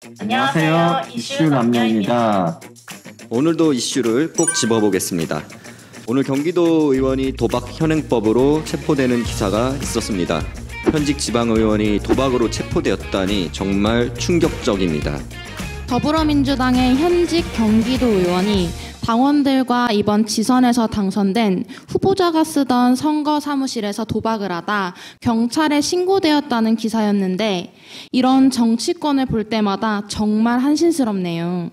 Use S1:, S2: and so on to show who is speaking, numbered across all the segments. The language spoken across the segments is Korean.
S1: 안녕하세요. 이슈 남녀입니다.
S2: 오늘도 이슈를 꼭 짚어보겠습니다. 오늘 경기도 의원이 도박 현행법으로 체포되는 기사가 있었습니다. 현직 지방의원이 도박으로 체포되었다니 정말 충격적입니다.
S3: 더불어민주당의 현직 경기도 의원이 당원들과 이번 지선에서 당선된 후보자가 쓰던 선거 사무실에서 도박을 하다 경찰에 신고되었다는 기사였는데, 이런 정치권을 볼 때마다 정말 한심스럽네요.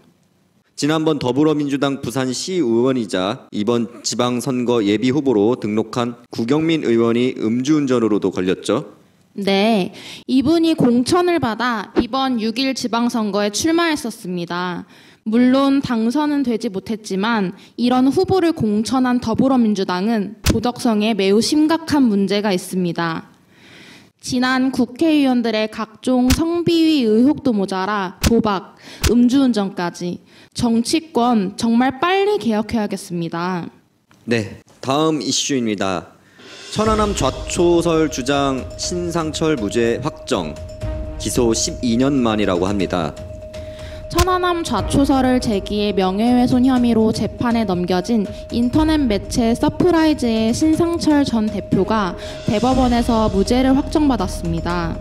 S2: 지난번 더불어민주당 부산시 의원이자 이번 지방선거 예비후보로 등록한 구경민 의원이 음주운전으로도 걸렸죠.
S3: 네, 이분이 공천을 받아 이번 6일 지방선거에 출마했었습니다. 물론 당선은 되지 못했지만 이런 후보를 공천한 더불어민주당은 도덕성에 매우 심각한 문제가 있습니다. 지난 국회의원들의 각종 성비위 의혹도 모자라 도박, 음주운전까지 정치권 정말 빨리 개혁해야겠습니다.
S2: 네, 다음 이슈입니다. 천안함 좌초설 주장 신상철 무죄 확정, 기소 12년 만이라고 합니다.
S3: 천안함 좌초설을 제기해 명예훼손 혐의로 재판에 넘겨진 인터넷 매체 서프라이즈의 신상철 전 대표가 대법원에서 무죄를 확정받았습니다.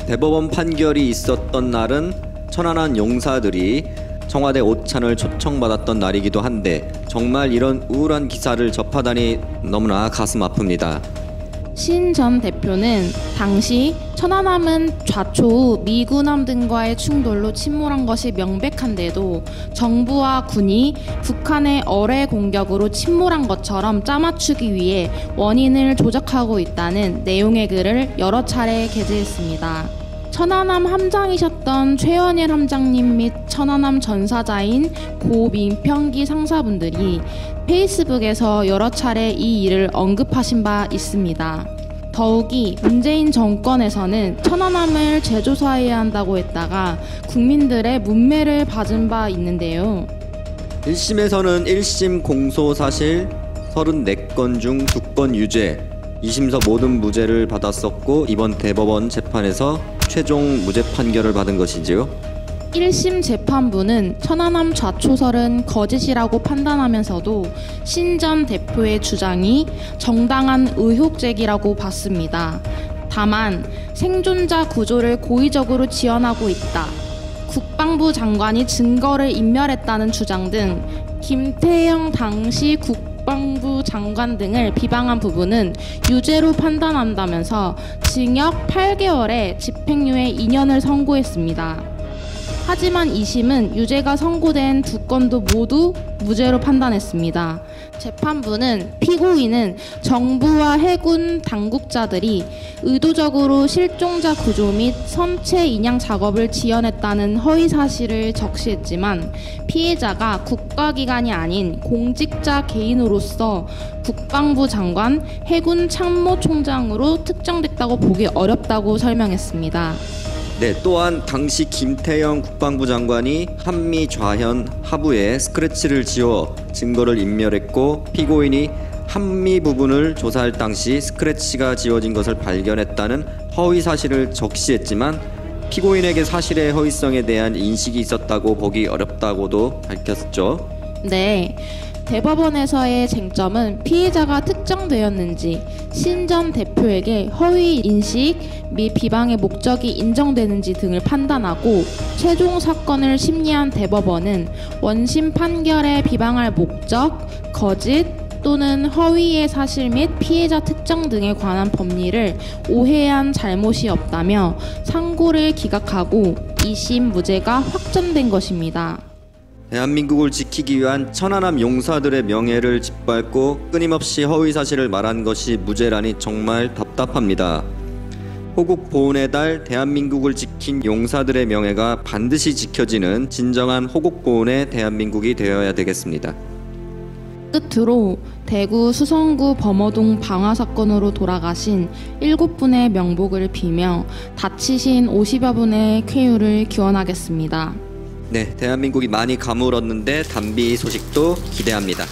S2: 대법원 판결이 있었던 날은 천안함 용사들이 청와대 오찬을 초청받았던 날이기도 한데, 정말 이런 우울한 기사를 접하다니 너무나 가슴 아픕니다.
S3: 신 전 대표는 당시 천안함은 좌초 후 미군함 등과의 충돌로 침몰한 것이 명백한데도 정부와 군이 북한의 어뢰 공격으로 침몰한 것처럼 짜맞추기 위해 원인을 조작하고 있다는 내용의 글을 여러 차례 게재했습니다. 천안함 함장이셨던 최원일 함장님 및 천안함 전사자인 고 민평기 상사분들이 페이스북에서 여러 차례 이 일을 언급하신 바 있습니다. 더욱이 문재인 정권에서는 천안함을 재조사해야 한다고 했다가 국민들의 문매를 받은 바 있는데요.
S2: 1심에서는 1심 공소 사실 34건 중 2건 유죄, 2심서 모든 무죄를 받았었고, 이번 대법원 재판에서 최종 무죄 판결을 받은 것이지요.
S3: 1심 재판부는 천안함 좌초설은 거짓이라고 판단하면서도 신 전 대표의 주장이 정당한 의혹 제기라고 봤습니다. 다만 생존자 구조를 고의적으로 지연하고 있다, 국방부 장관이 증거를 인멸했다는 주장 등 김태형 당시 국방부 장관 등을 비방한 부분은 유죄로 판단한다면서 징역 8개월에 집행유예 2년을 선고했습니다. 하지만 2심은 유죄가 선고된 2건도 모두 무죄로 판단했습니다. 재판부는 피고인은 정부와 해군 당국자들이 의도적으로 실종자 구조 및 선체 인양 작업을 지연했다는 허위 사실을 적시했지만, 피해자가 국가기관이 아닌 공직자 개인으로서 국방부 장관, 해군 참모총장으로 특정됐다고 보기 어렵다고 설명했습니다.
S2: 네, 또한 당시 김태형 국방부 장관이 한미 좌현 하부에 스크래치를 지워 증거를 인멸했고, 피고인이 한미 부분을 조사할 당시 스크래치가 지워진 것을 발견했다는 허위 사실을 적시했지만, 피고인에게 사실의 허위성에 대한 인식이 있었다고 보기 어렵다고도 밝혔죠.
S3: 네, 대법원에서의 쟁점은 피해자가 특정되었는지, 신 전 대표에게 허위 인식 및 비방의 목적이 인정되는지 등을 판단하고, 최종 사건을 심리한 대법원은 원심 판결에 비방할 목적, 거짓 또는 허위의 사실 및 피해자 특정 등에 관한 법리를 오해한 잘못이 없다며 상고를 기각하고 2심 무죄가 확정된 것입니다.
S2: 대한민국을 지키기 위한 천안함 용사들의 명예를 짓밟고 끊임없이 허위 사실을 말한 것이 무죄라니 정말 답답합니다. 호국 보훈의 달 대한민국을 지킨 용사들의 명예가 반드시 지켜지는 진정한 호국 보훈의 대한민국이 되어야 되겠습니다.
S3: 끝으로 대구 수성구 범어동 방화 사건으로 돌아가신 7분의 명복을 빌며 다치신 50여 분의 쾌유를 기원하겠습니다.
S2: 네, 대한민국이 많이 가물었는데 단비 소식도 기대합니다.